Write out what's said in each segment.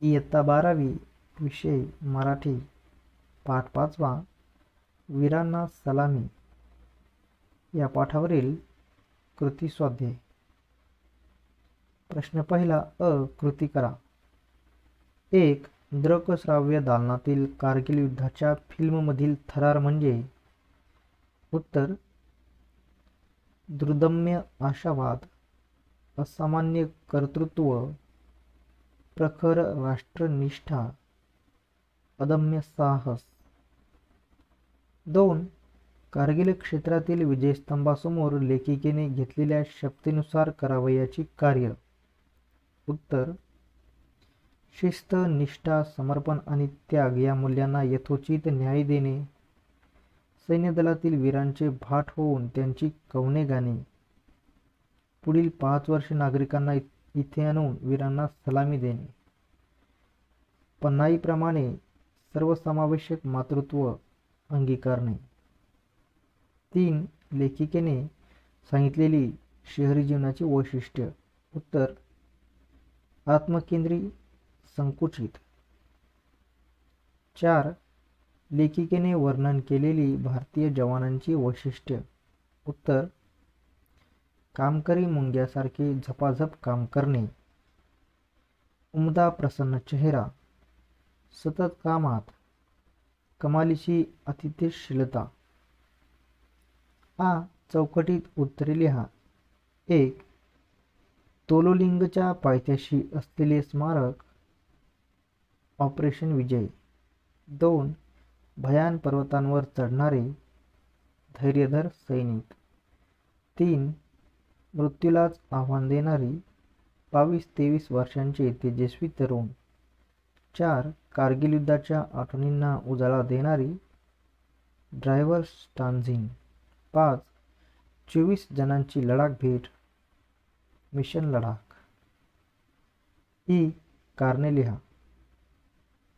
इयत्ता 12वी, विषय मराठी, पाठ 5वा, वीरांना सलामी. या पाठावरील कृती स्वाध्याय. प्रश्न पहिला. कृती करा. 1. दृकश्राव्य दालनातील कारगिल युद्धाच्या फिल्ममधील थरार म्हणजे? उत्तर. दुर्दम्य आशावाद, असामान्य कर्तृत्व, प्रखर राष्ट्रनिष्ठा, अदम्य साहस. 2. कारगिल क्षेत्रातील विजयस्तंभासमोर लेखिकेने घेतलेल्या शपथेनुसार करावयाची कार्य. उत्तर. शिस्त, निष्ठा, समर्पण आणि त्याग या मूल्यांना यथोचित न्याय देणे, सैन्यदलातील वीरांचे भाट होऊन त्यांची कवने गाणे, पुढील 5 वर्ष नागरिकांना इथे आणून वीरांना सलामी देणे, पन्हाईप्रमाणे सर्वसमावेशक मातृत्व अंगीकारणे. 3. लेखिकेने सांगितलेली शहरी जीवनाची वैशिष्ट्य. उत्तर. आत्मकेंद्री, संकुचित. 4. लेखिकेने वर्णन केलेली भारतीय जवानांची वैशिष्ट्य. उत्तर. कामकरी मुंग्यासारखे झपाझप काम करणे, उमदा प्रसन्न चेहरा, सतत कामात, कमालीची अतिथ्यशीलता. चौकटीत उत्तरे लिहा. 1. तोलोलिंगच्या पायथ्याशी असलेले स्मारक, ऑपरेशन विजय. 2. भयान पर्वतांवर चढणारे धैर्यधर सैनिक. 3. मृत्यूलाच आव्हान देणारी 22-23 वर्षांचे तेजस्वी तरुण. 4. कारगिल युद्धाच्या आठवणींना उजाळा देणारी ड्रायव्हर स्टांझिन. 5. 24 जणांची लडाख भेट, मिशन लडाख. कारणे लिहा.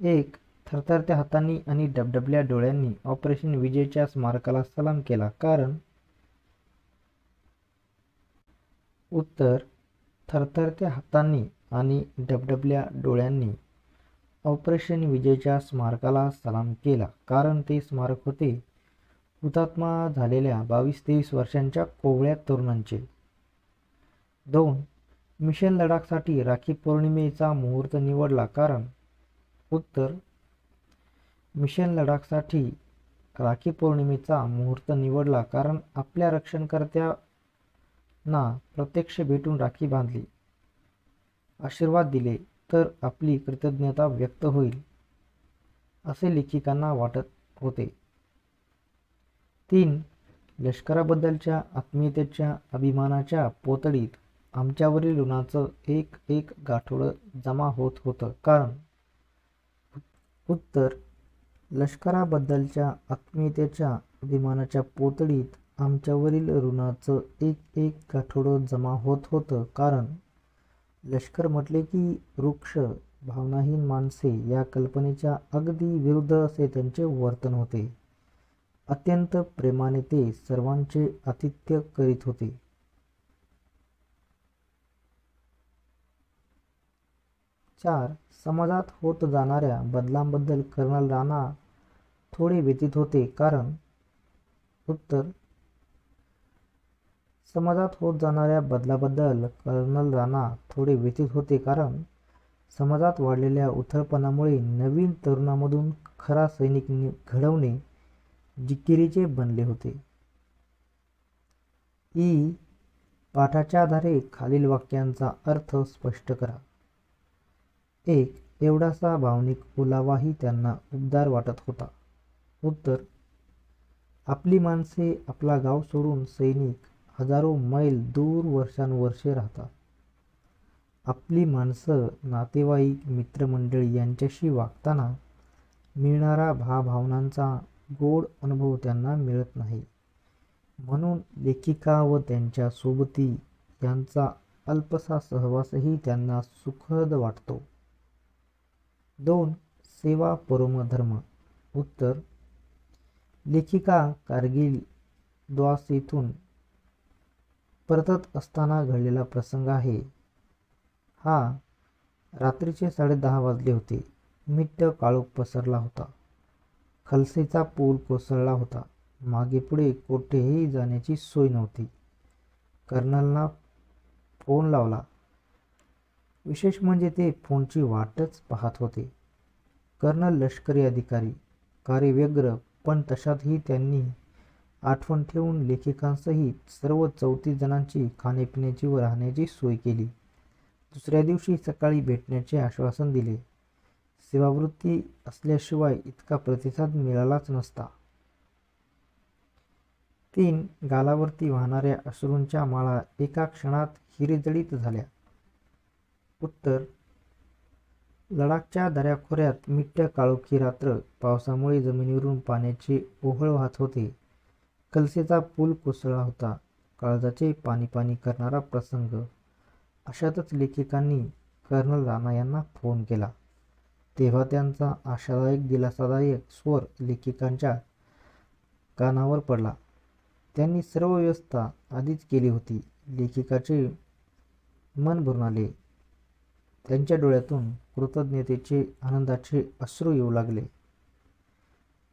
1. थरथरत्या हातांनी आणि डबडबल्या डोळ्यांनी ऑपरेशन विजयच्या स्मारकाला सलाम केला. कारण? उत्तर. थरथरत्या हातांनी आणि डबडबल्या डोळ्यांनी ऑपरेशन विजयच्या स्मारकाला सलाम केला कारण ते स्मारक होते हुतात्मा झालेल्या 22-23 वर्षांच्या कोवळ्या तरुणांचे. 2. मिशन लडाखसाठी राखी पौर्णिमेचा मुहूर्त निवडला कारण? उत्तर. मिशन लडाखसाठी राखी पौर्णिमेचा मुहूर्त निवडला कारण आपल्या रक्षणकर्त्यांना प्रत्यक्ष भेटून राखी बांधली, आशीर्वाद दिले तर आपली कृतज्ञता व्यक्त होईल, असे लेखिकांना वाटत होते. 3. लष्कराबद्दलच्या आत्मीयतेच्या अभिमानाच्या पोतडीत आमच्यावरील ऋणाचं एक एक गाठोडं जमा होत होतं कारण? उत्तर. लष्कराबद्दलच्या आत्मीयतेच्या अभिमानाच्या पोतडीत आमच्यावरील ऋणाचं एक एक गाठोडं जमा होत होतं कारण लष्कर म्हटले की वृक्ष, भावनाहीन माणसे या कल्पनेच्या अगदी विरुद्ध असे त्यांचे वर्तन होते. अत्यंत प्रेमाने ते सर्वांचे आतिथ्य करीत होते. 4. समाजात होत जाणाऱ्या बदलांबद्दल कर्नल राणा थोडे व्यथित होते कारण? उत्तर. समाजात होत जाणाऱ्या बदलाबद्दल कर्नल राणा थोडे व्यथित होते कारण समाजात वाढलेल्या उथळपणामुळे नवीन तरुणामधून खरा सैनिक घडवणे जिकिरीचे बनले होते. पाठाच्या आधारे खालील वाक्यांचा अर्थ स्पष्ट करा. 1. एवढासा भावनिक ओलावाही त्यांना उबदार वाटत होता. उत्तर. आपली माणसे, आपला गाव सोडून सैनिक हजारो मैल दूर वर्षानुवर्षे राहतात. आपली माणसं, नातेवाईक, मित्रमंडळी यांच्याशी वागताना मिळणारा भावनांचा गोड अनुभव त्यांना मिळत नाही. म्हणून लेखिका व त्यांच्या सोबती यांचा अल्पसा सहवासही त्यांना सुखद वाटतो. 2. सेवा परमो धर्म. उत्तर. लेखिका कारगिल द्वासेतून परतत असताना घडलेला प्रसंग आहे. हा रात्रीचे 10:30 वाजले होते. मिट्ट काळोख पसरला होता. खलसेचा पूल कोसळला होता. मागे पुढे कोठेही जाण्याची सोय नव्हती. कर्नलला फोन लावला. विशेष म्हणजे ते फोनची वाटच पाहत होते. कर्नल लष्करी अधिकारी, कार्यव्यग्र, पण तशातही त्यांनी आठवण ठेवून लेखिकांसहित सर्व 34 जणांची खाण्यापिण्याची व राहण्याची सोय केली. दुसऱ्या दिवशी सकाळी भेटण्याचे आश्वासन दिले. सेवावृत्ती असल्याशिवाय इतका प्रतिसाद मिळालाच नसता. 3 गालावरती वाहणाऱ्या अश्रूंच्या माळा एका क्षणात हिरेजडित झाल्या. उत्तर: लडाखच्या दऱ्याखोऱ्यात मिट्ट काळोखी रात्र. पावसामुळे जमिनीवरून पाण्याचे ओहळ वाहत होते. खलसेचा पूल कोसळला होता. काळजाचे पाणी पाणी करणारा प्रसंग. अशातच लेखिकांनी कर्नल राणा यांना फोन केला. तेव्हा त्यांचा आशादायक दिलासादायक स्वर लेखिकांच्या कानावर पडला. त्यांनी सर्व व्यवस्था आधीच केली होती. लेखिकाचे मन भरून आले. त्यांच्या डोळ्यातून कृतज्ञतेचे आनंदाचे अश्रू येऊ लागले.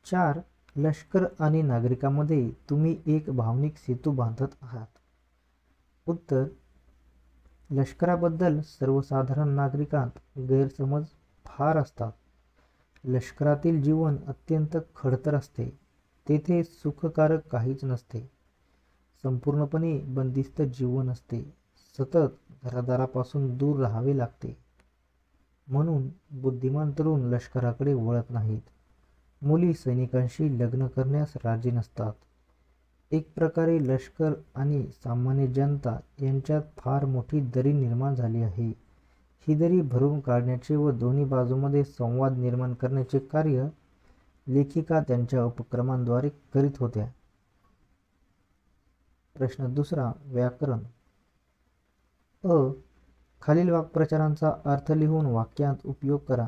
4 लष्कर आणि नागरिकांमध्ये तुम्ही एक भावनिक सेतू बांधत आहात. उत्तर: लष्कराबद्दल सर्वसाधारण नागरिकांत गैरसमज फार असतात. लष्करातील जीवन अत्यंत खडतर असते. तेथे सुखकारक काहीच नसते. संपूर्णपणे बंदिस्त जीवन असते. सतत घरादारापासून दूर राहावे लागते. म्हणून बुद्धिमान तरुण लष्कराकडे वळत नाहीत. मुली सैनिकांशी लग्न करण्यास राजी नसतात. एक प्रकारे लष्कर आणि सामान्य जनता यांच्यात फार मोठी दरी निर्माण झाली आहे. ही दरी भरून काढण्याचे व दोन्ही बाजूंमध्ये संवाद निर्माण करण्याचे कार्य लेखिका त्यांच्या उपक्रमांद्वारे करीत होत्या. प्रश्न दुसरा. व्याकरण. खालील वाक्प्रचारांचा अर्थ लिहून वाक्यांत उपयोग करा.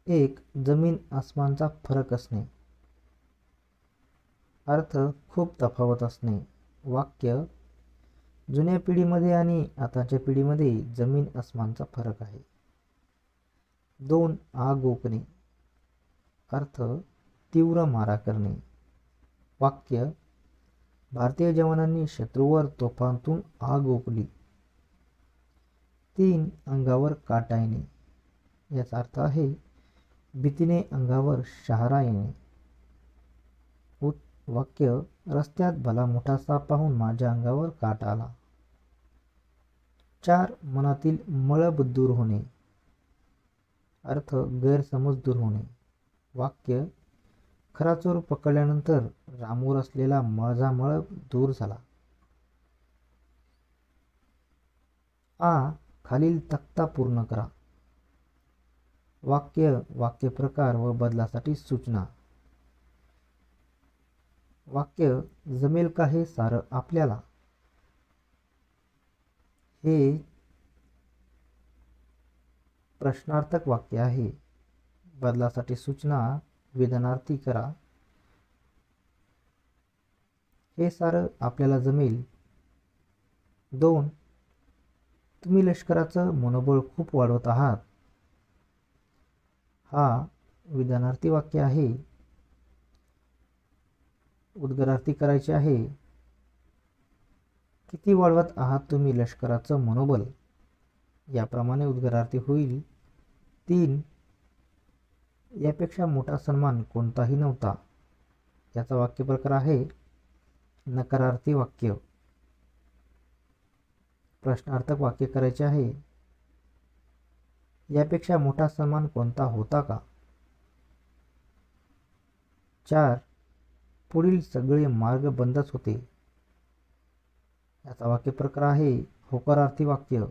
1. जमीन आसमानचा फरक असणे. अर्थ खूप तफावत असणे. वाक्य: जुन्या पिढीमध्ये आणि आताच्या पिढीमध्ये जमीन आसमानचा फरक आहे. 2. आग ओकणे. अर्थ: तीव्र मारा करणे. वाक्य: भारतीय जवानांनी शत्रूवर तोफांतून आग ओकली. 3. अंगावर काटा येणे. याचा अर्थ आहे भीतीने अंगावर शहारा येणे. वाक्य: रस्त्यात भला मोठा साप पाहून माझ्या अंगावर काटा आला. 4. मनातील मळब दूर होणे. अर्थ: गैरसमज दूर होणे. वाक्य: खरा चोर पकडल्यानंतर रामूवर असलेला माझा मळब दूर झाला. खालील तक्ता पूर्ण करा. वाक्य, वाक्यप्रकार व बदलासाठी सूचना. वाक्य: जमेल का हे सारं आपल्याला. हे प्रश्नार्थक वाक्य आहे. बदलासाठी सूचना विधानार्थी करा. हे सारं आपल्याला जमेल. 2. तुम्ही लष्कराचं मनोबळ खूप वाढवत आहात. हा विधानार्थी वाक्य आहे. उद्गारार्थी करायचे आहे. किती वाढवत आहात तुम्ही लष्कराचं मनोबल. याप्रमाणे उद्गारार्थी होईल. 3. यापेक्षा मोठा सन्मान कोणताही नव्हता. याचा वाक्यप्रकार आहे नकारार्थी वाक्य. प्रश्नार्थक वाक्य करायचे आहे. यापेक्षा मोठा सन्मान कोणता होता का. 4. पुढील सगळे मार्ग बंदच होते. याचा वाक्यप्रकार आहे होकारार्थी वाक्य.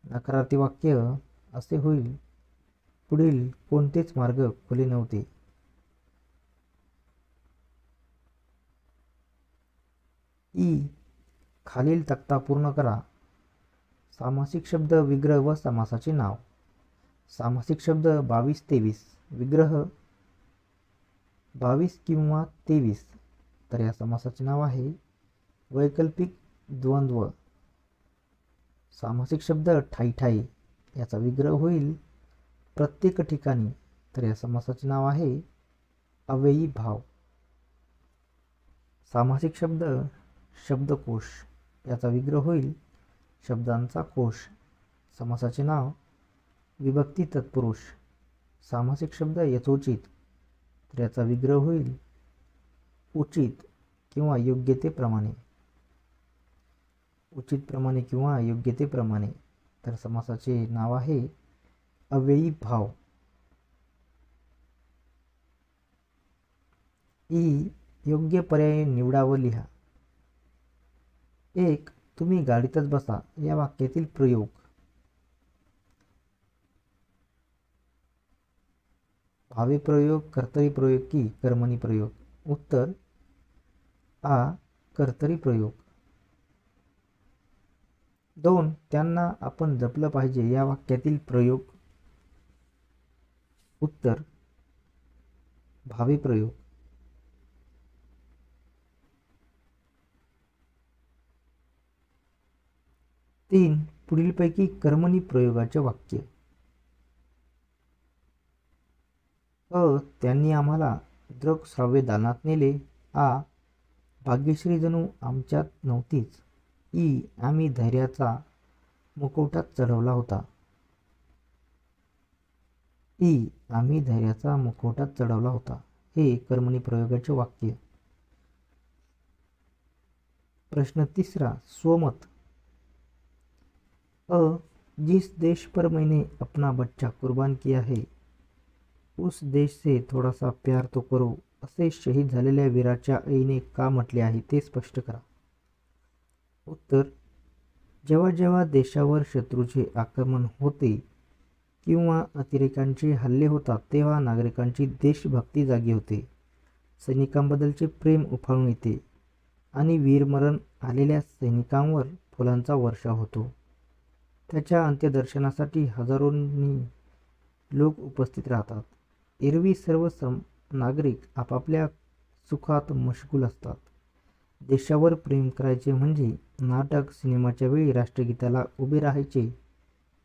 नकारार्थी वाक्य असे होईल पुढील कोणतेच मार्ग खुले नव्हते. खालील तक्ता पूर्ण करा. सामासिक शब्द, विग्रह व समासाचे नाव. सामासिक शब्द 22-23. विग्रह 22 किंवा 23. तर या समासाचे नाव आहे वैकल्पिक द्वंद्व. सामासिक शब्द ठाई ठाई याचा विग्रह होईल प्रत्येक ठिकाणी, तर या समासाचे नाव आहे अव्ययी भाव. सामासिक शब्द शब्दकोश याचा विग्रह होईल शब्दांचा कोश, समासाचे नाव विभक्ती तत्पुरुष. सामासिक शब्द यथोचित, तर याचा विग्रह होईल उचित किंवा योग्यतेप्रमाणे. उचितप्रमाणे किंवा योग्यतेप्रमाणे, तर समासाचे नाव आहे अव्ययी भाव. योग्य पर्याय निवडा व लिहा. 1. तुम्ही गाडीतच बसा या वाक्यातील प्रयोग. भावी प्रयोग, कर्तरी प्रयोग की कर्मणी प्रयोग? उत्तर आ. कर्तरी प्रयोग. 2. त्यांना आपण जपलं पाहिजे या वाक्यातील प्रयोग. उत्तर भावी प्रयोग. 3. पुढीलपैकी कर्मणी प्रयोगाचे वाक्य. अ. त्यांनी आम्हाला दृक श्राव्य दालनात नेले. आ. भाग्यश्री जणू आमच्यात नव्हतीच. ई. आम्ही धैर्याचा मुखवटाच चढवला होता. आम्ही धैर्याचा मुखवटाच चढवला होता. हे कर्मणी प्रयोगाचे वाक्य. प्रश्न 3. स्वमत. अ. जिस देश पर मैंने अपना बच्चा कुर्बान किया है उस देश से थोडासा प्यार तो करो असे शहीद झालेल्या वीराच्या आईने का म्हटले आहे ते स्पष्ट करा. उत्तर जेव्हा जेव्हा देशावर शत्रूचे आक्रमण होते किंवा अतिरेक्यांचे हल्ले होतात तेव्हा नागरिकांची देशभक्ती जागी होते, सैनिकांबद्दलचे प्रेम उफाळून येते आणि वीरमरण आलेल्या सैनिकांवर फुलांचा वर्षाव होतो. त्याच्या अंत्यदर्शनासाठी हजारोंनी लोक उपस्थित राहतात. एरवी सर्व नागरिक आपापल्या सुखात मशगूल असतात. देशावर प्रेम करायचे म्हणजे नाटक, सिनेमाच्या वेळी राष्ट्रगीताला उभे राहायचे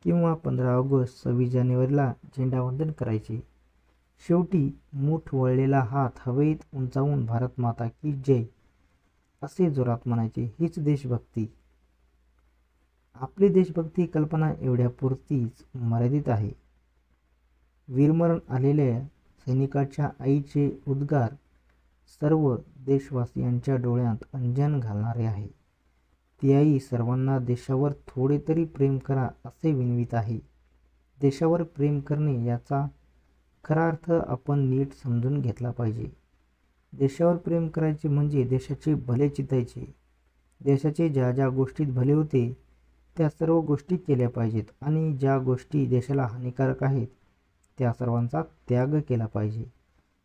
किंवा 15 ऑगस्ट 26 जानेवारीला झेंडावंदन करायचे. शेवटी मूठ वळलेला हात हवेत उंचावून भारत माता की जय असे जोरात म्हणायचे. हीच देशभक्ती. आपली देशभक्ती कल्पना एवढ्यापुरतीच मर्यादित आहे. वीरमरण आलेल्या सैनिकाच्या आईचे उद्गार सर्व देशवासियांच्या डोळ्यात अंजन घालणारे आहे. ती आई सर्वांना देशावर थोडे तरी प्रेम करा असे विनवित आहे. देशावर प्रेम करणे याचा खरा अर्थ आपण नीट समजून घेतला पाहिजे. देशावर प्रेम करायचे म्हणजे देशाचे भले चितायचे. देशाचे ज्या ज्या गोष्टीत भले होते त्या सर्व गोष्टी केल्या पाहिजेत आणि ज्या गोष्टी देशाला हानिकारक आहेत त्या सर्वांचा त्याग केला पाहिजे.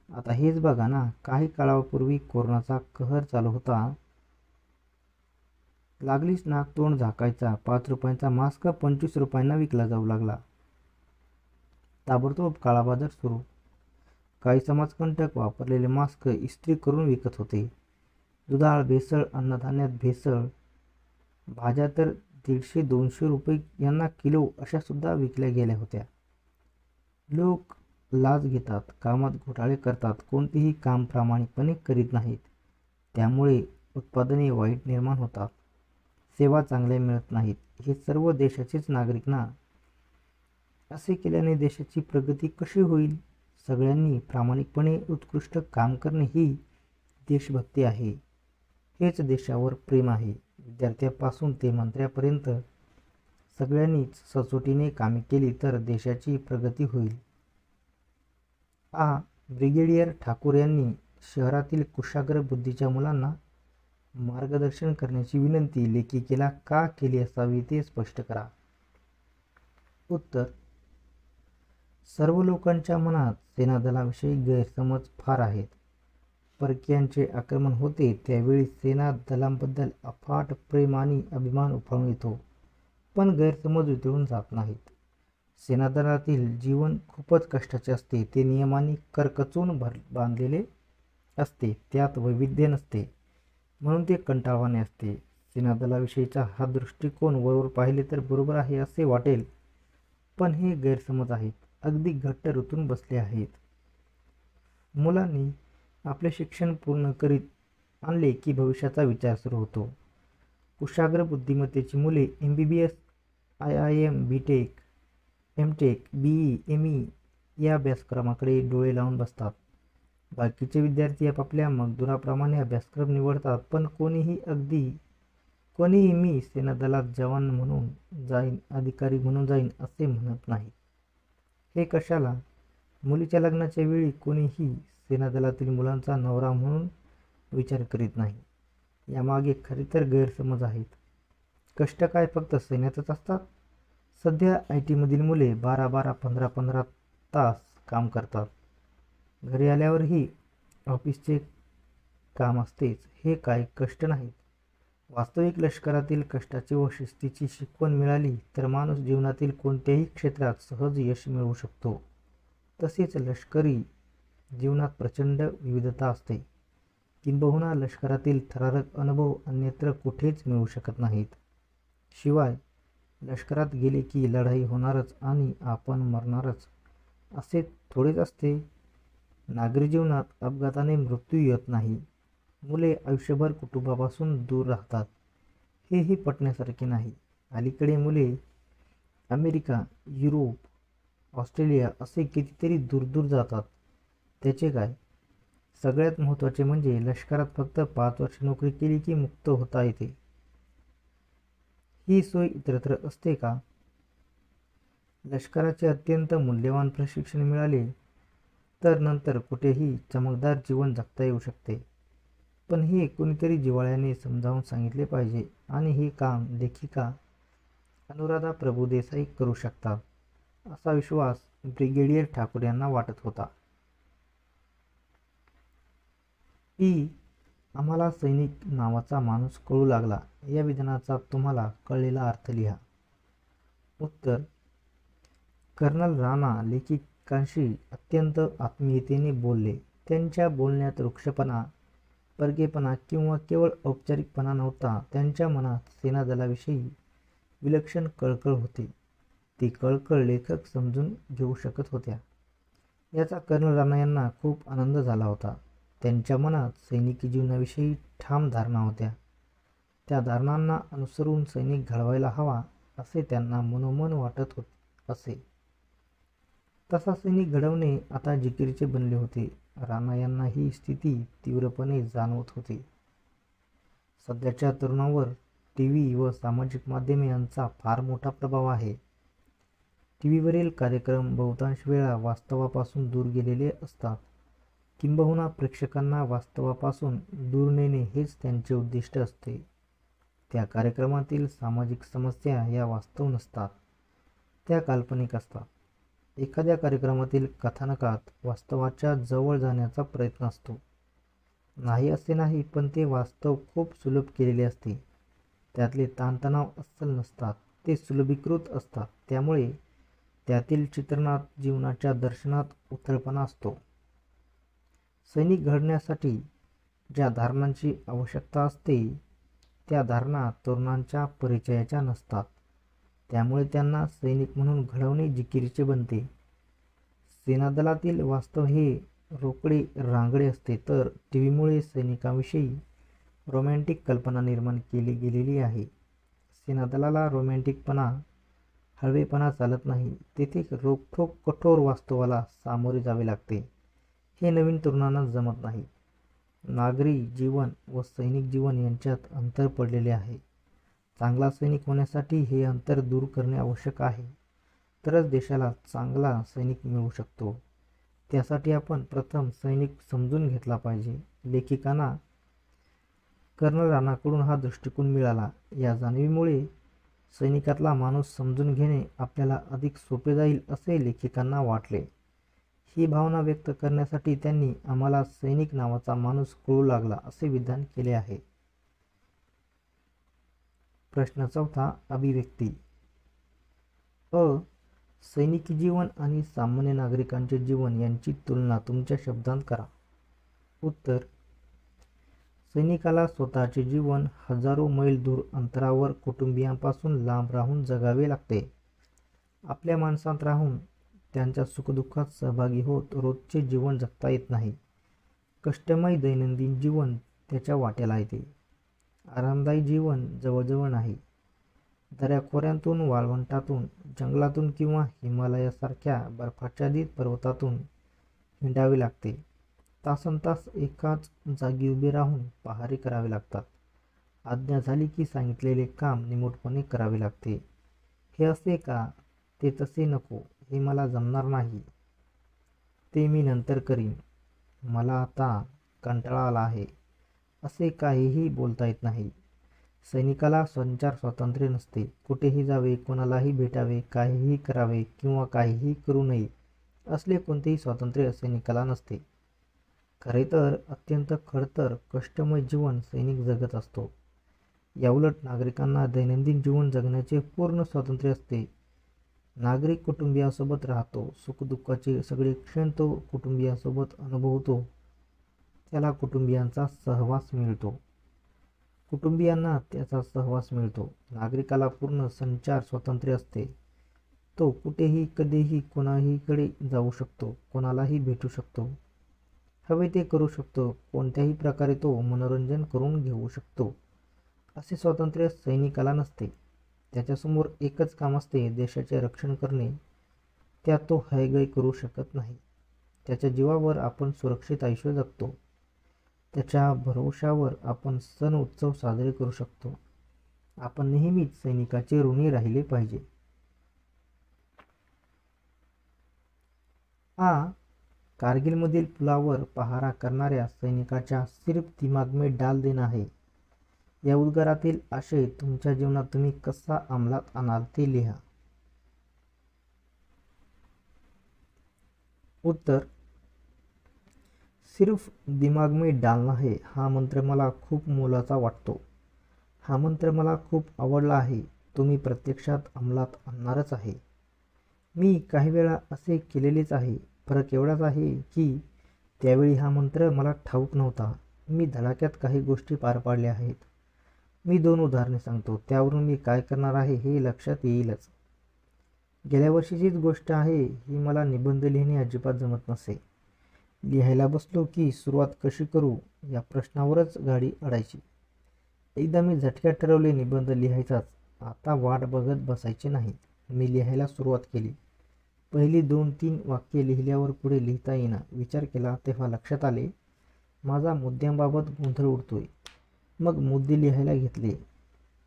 आता हेच बघा ना, काही काळापूर्वी कोरोनाचा कहर चालू होता. लागलीच नाक तोंड झाकायचा 5 रुपयांचा मास्क 25 रुपयांना विकला जाऊ लागला. ताबडतोब काळाबाजार सुरू. काही समाजकंटक वापरलेले मास्क इस्त्री करून विकत होते. दुधाळ भेसळ, अन्नधान्यात भेसळ, भाज्या तर 150-200 रुपये यांना किलो अशा सुद्धा विकल्या गेल्या होत्या. लोक लाच घेतात, कामात घोटाळे करतात, कोणतेही काम प्रामाणिकपणे करीत नाहीत. त्यामुळे उत्पादने वाईट निर्माण होतात, सेवा चांगल्या मिळत नाहीत. हे सर्व देशाचेच नागरिक ना. असे केल्याने देशाची प्रगती कशी होईल? सगळ्यांनी प्रामाणिकपणे उत्कृष्ट काम करणे ही देशभक्ती आहे. हेच देशावर प्रेम आहे. विद्यार्थ्यापासून ते मंत्र्यापर्यंत सगळ्यांनीच सचोटीने कामे केली तर देशाची प्रगती होईल. ब्रिगेडियर ठाकूर यांनी शहरातील कुशाग्र बुद्धीच्या मुलांना मार्गदर्शन करण्याची विनंती लेखिकेला का केली असावी ते स्पष्ट करा. उत्तर सर्व लोकांच्या मनात सेनादलाविषयी गैरसमज फार आहेत. परकीयांचे आक्रमण होते त्यावेळी सेना दलांबद्दल अफाट प्रेम आणि अभिमान उफाळून येतो, पण गैरसमज उतरून जात नाहीत. सेनादलातील जीवन खूपच कष्टाचे असते. ते नियमांनी करकचून बांधलेले असते. त्यात वैविध्य नसते म्हणून ते कंटाळवाणे असते. सेनादलाविषयीचा हा दृष्टिकोन वरवर पाहिले तर बरोबर आहे असे वाटेल, पण हे गैरसमज आहेत, अगदी घट्ट रुतून बसले आहेत. मुलांनी आपले शिक्षण पूर्ण करीत आणले की भविष्याचा विचार सुरू होतो. कुशाग्र बुद्धिमत्तेची मुले MBBS, IIM, BTech, MTech, BE, ME या अभ्यासक्रमाकडे डोळे लावून बसतात. बाकीचे विद्यार्थी आपापल्या मजदुराप्रमाणे अभ्यासक्रम निवडतात, पण कोणीही मी सेनादलात जवान म्हणून जाईन, अधिकारी म्हणून जाईन असे म्हणत नाही. हे कशाला? मुलीच्या लग्नाच्या वेळी कोणीही सेनादलातील मुलांचा नवरा म्हणून विचार करीत नाही. यामागे खरे तर गैरसमज आहेत. कष्ट काय फक्त सैन्यातच असतात? सध्या IT मधील मुले 12-12, 15-15 तास काम करतात. घरी आल्यावरही ऑफिसचे काम असतेच. हे काय कष्ट नाहीत? वास्तविक लष्करातील कष्टाची व शिस्तीची शिकवण मिळाली तर माणूस जीवनातील कोणत्याही क्षेत्रात सहज यश मिळवू शकतो. तसेच लष्करी जीवनात प्रचंड विविधता असते. किंबहुना लष्करातील थरारक अनुभव अन्यत्र कुठेच मिळू शकत नाहीत. शिवाय लष्करात गेले की लढाई होणारच आणि आपण मरणारच असे थोडेच असते. नागरी जीवनात अपघाताने मृत्यू येत नाही. मुले आयुष्यभर कुटुंबापासून दूर राहतात. हेही पटण्यासारखे नाही. अलीकडे मुले अमेरिका, युरोप, ऑस्ट्रेलिया असे कितीतरी दूर जातात. त्याचे काय? सगळ्यात महत्त्वाचे म्हणजे लष्करात फक्त 5 वर्ष नोकरी केली की मुक्त होता येते. ही सोय इतरत्र असते का? लष्कराचे अत्यंत मूल्यवान प्रशिक्षण मिळाले तर नंतर कुठेही चमकदार जीवन जगता येऊ शकते. पण हे कोणीतरी जिव्हाळ्याने समजावून सांगितले पाहिजे आणि हे काम लेखिका अनुराधा प्रभुदेसाई करू शकतात असा विश्वास ब्रिगेडियर ठाकूर यांना वाटत होता. आम्हाला सैनिक नावाचा माणूस कळू लागला या विधानाचा तुम्हाला कळलेला अर्थ लिहा. उत्तर: कर्नल राणा लेखिकांशी अत्यंत आत्मीयतेने बोलले. त्यांच्या बोलण्यात रुक्षपणा, परकेपणा किंवा केवळ औपचारिकपणा नव्हता. त्यांच्या मनात सेनादलाविषयी विलक्षण कळकळ होती. ती कळकळ लेखक समजून घेऊ शकत होत्या. याचा कर्नल राणा यांना खूप आनंद झाला होता. त्यांच्या मनात सैनिकी जीवनाविषयी ठाम धारणा होत्या. त्या धारणांना अनुसरून सैनिक घडवायला हवा असे त्यांना मनोमन वाटत असे. तसा सैनिक घडवणे आता जिकिरीचे बनले होते. राणा यांना ही स्थिती तीव्रपणे जाणवत होती. सध्याच्या तरुणांवर TV व सामाजिक माध्यमे यांचा फार मोठा प्रभाव आहे. TVवरील कार्यक्रम बहुतांश वेळा वास्तवापासून दूर गेलेले असतात. किंबहुना प्रेक्षकांना वास्तवापासून दूर नेणे हेच त्यांचे उद्दिष्ट असते. त्या कार्यक्रमातील सामाजिक समस्या या वास्तव नसतात, त्या काल्पनिक असतात. एखाद्या कार्यक्रमातील कथानकात वास्तवाच्या जवळ जाण्याचा प्रयत्न असतो. नाही असे नाही, पण ते वास्तव खूप सुलभ केलेले असते. त्यातले ताणतणाव अस्सल नसतात, ते सुलभीकृत असतात. त्यामुळे त्यातील चित्रणात, जीवनाच्या दर्शनात उथळपणा असतो. सैनिक घडण्यासाठी ज्या धारणांची आवश्यकता असते त्या धारणा तरुणांच्या परिचयाच्या नसतात. त्यामुळे त्यांना सैनिक म्हणून घडवणे जिकिरीचे बनते. सेनादलातील वास्तव हे रोकडे रांगडे असते, तर TVमुळे सैनिकांविषयी रोमॅन्टिक कल्पना निर्माण केली गेलेली आहे. सेनादलाला रोमॅन्टिकपणा, हळवेपणा चालत नाही. तेथे रोखठोक कठोर वास्तवाला सामोरे जावे लागते. हे नवीन तरुणांना जमत नाही. नागरी जीवन व सैनिक जीवन यांच्यात अंतर पडलेले आहे. चांगला सैनिक होण्यासाठी हे अंतर दूर करणे आवश्यक आहे. तरच देशाला चांगला सैनिक मिळू शकतो. त्यासाठी आपण प्रथम सैनिक समजून घेतला पाहिजे. लेखिकांना कर्नल राणाकडून हा दृष्टिकोन मिळाला. या जाणीवीमुळे सैनिकातला माणूस समजून घेणे आपल्याला अधिक सोपे जाईल असे लेखिकांना वाटले. ही भावना व्यक्त करण्यासाठी त्यांनी आम्हाला सैनिक नावाचा माणूस कळू लागला असे विधान केले आहे. प्रश्न 4, अभिव्यक्ती. सैनिकी जीवन आणि सामान्य नागरिकांचे जीवन यांची तुलना तुमच्या शब्दांत करा. उत्तर: सैनिकाला स्वतःचे जीवन हजारो मैल दूर अंतरावर कुटुंबियांपासून लांब राहून जगावे लागते. आपल्या माणसात राहून त्यांच्या सुखदुःखात सहभागी होत रोजचे जीवन जगता येत नाही. कष्टमय दैनंदिन जीवन त्याच्या वाट्याला येते. आरामदायी जीवन जवळजवळ नाही. दऱ्याखोऱ्यातून, वाळवंटातून, जंगलातून किंवा हिमालयासारख्या बर्फाच्छादित पर्वतातून हिंडावे लागते. तासनतास एकाच जागी उभे राहून पहारे करावे लागतात. आज्ञा झाली की सांगितलेले काम निमूटपणे करावे लागते. हे असे का, ते तसे नको, हे मला जमणार नाही, ते मी नंतर करीन, मला आता कंटाळा आला आहे, असे काहीही बोलता येत नाही. सैनिकाला संचार स्वातंत्र्य नसते. कुठेही जावे, कोणालाही भेटावे, काहीही करावे किंवा काहीही करू नये असले कोणतेही स्वातंत्र्य सैनिकाला नसते. खरे तर अत्यंत खडतर कष्टमय जीवन सैनिक जगत असतो. याउलट नागरिकांना दैनंदिन जीवन जगण्याचे पूर्ण स्वातंत्र्य असते. नागरिक कुटुंबियांसोबत राहतो. सुखदुःखाचे सगळे क्षण तो कुटुंबियांसोबत अनुभवतो. त्याला कुटुंबियांचा सहवास मिळतो. कुटुंबियांना त्याचा सहवास मिळतो. नागरिकाला पूर्ण संचार स्वातंत्र्य असते. तो कुठेही, कधीही, कोणाहीकडे जाऊ शकतो, कोणालाही भेटू शकतो, हवे ते करू शकतो, कोणत्याही प्रकारे तो मनोरंजन करून घेऊ शकतो. असे स्वातंत्र्य सैनिकाला नसते. त्याच्यासमोर एकच काम असते, देशाचे रक्षण करणे. त्यात तो हयगय करू शकत नाही. त्याच्या जीवावर आपण सुरक्षित आयुष्य जगतो. त्याच्या भरवशावर आपण सण उत्सव साजरे करू शकतो. आपण नेहमीच सैनिकाचे ऋणी राहिले पाहिजे. कारगिलमधील पुलावर पहारा करणाऱ्या सैनिकाच्या सिर्फ दिमाग में डाल देना है या उद्गारातील आशय तुमच्या जीवनात तुम्ही कसा अंमलात आणाल ते लिहा. उत्तर: सिर्फ दिमाग में डालना है हा मंत्र मला खूप मोलाचा वाटतो. हा मंत्र मला खूप आवडला आहे. तो मी प्रत्यक्षात अंमलात आणणारच आहे. मी काही वेळा असे केलेलेच आहे. फरक एवढाच आहे की त्यावेळी हा मंत्र मला ठाऊक नव्हता. मी धडाक्यात काही गोष्टी पार पाडल्या आहेत. मी 2 उदाहरणे सांगतो, त्यावरून मी काय करणार आहे हे लक्षात येईलच. गेल्या वर्षीचीच गोष्ट आहे ही. मला निबंध लिहिणे अजिबात जमत नसे. लिहायला बसलो की सुरुवात कशी करू या प्रश्नावरच गाडी अडायची. एकदा मी झटक्यात ठरवले, निबंध लिहायचाच. आता वाट बघत बसायचे नाही. मी लिहायला सुरुवात केली. पहिली 2-3 वाक्ये लिहिल्यावर पुढे लिहिता येईना. विचार केला तेव्हा लक्षात आले माझा मुद्द्यांबाबत गोंधळ उडतोय. मग मुद्दे लिहायला घेतले.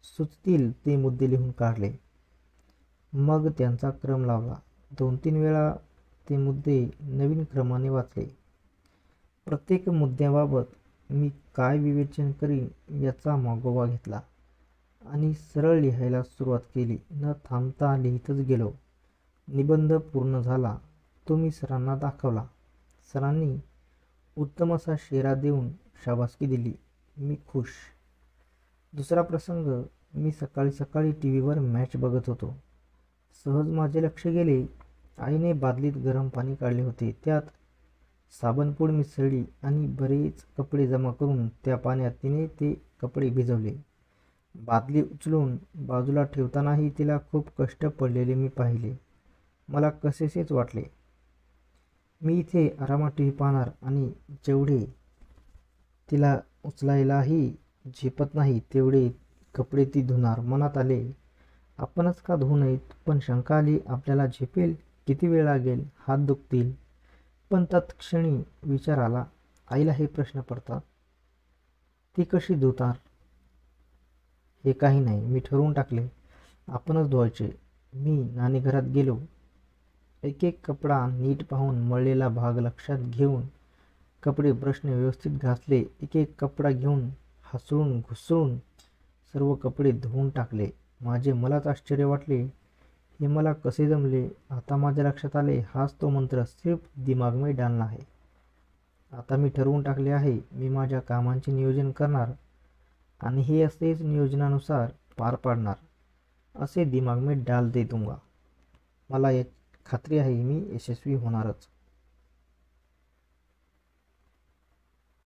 सुचतील ते मुद्दे लिहून काढले. मग त्यांचा क्रम लावला. 2-3 वेळा ते मुद्दे नवीन क्रमाने वाचले. प्रत्येक मुद्द्याबाबत मी काय विवेचन करीन याचा मागोवा घेतला आणि सरळ लिहायला सुरुवात केली. न थांबता लिहितच गेलो. निबंध पूर्ण झाला. तो मी सरांना दाखवला. सरांनी उत्तम असा शेरा देऊन शाबासकी दिली. मी खुश. दुसरा प्रसंग, मी सकाळी सकाळी टीव्हीवर मॅच बघत होतो. सहज माझे लक्ष गेले. आईने बादलीत गरम पाणी काढले होते. त्यात साबणपूड मिसळली आणि बरेच कपडे जमा करून त्या पाण्यात तिने ते कपडे भिजवले. बादली उचलून बाजूला ठेवतानाही तिला खूप कष्ट पडलेले मी पाहिले. मला कसेसेच वाटले. मी इथे आरामात टीव्ही पाहणार आणि जेवढे तिला उचलायलाही झेपत नाही तेवढे कपडे ती धुणार. मनात आले आपणच का धुवू नयेत. पण शंका आली आपल्याला झेपेल, किती वेळ लागेल, हात दुखतील. पण तत्क्षणी विचार आला आईला हे प्रश्न पडतात, ती कशी धुणार. हे काही नाही. मी ठरवून टाकले आपणच धुवायचे. मी नाणीघरात गेलो. एक एक कपडा नीट पाहून मळलेला भाग लक्षात घेऊन कपडे ब्रशने व्यवस्थित घासले. एक एक कपडा घेऊन हासळून घुसळून सर्व कपडे धुवून टाकले. माझे मलाच आश्चर्य वाटले. हे मला कसे जमले. आता माझ्या लक्षात आले हाच तो मंत्र, सिर्फ दिमाग में डालना है. आता मी ठरवून टाकले आहे मी माझ्या कामांचे नियोजन करणार आणि हे असेच नियोजनानुसार पार पाडणार. असे दिमाग में डाल दे दूंगा. मला खात्री आहे मी यशस्वी होणारच.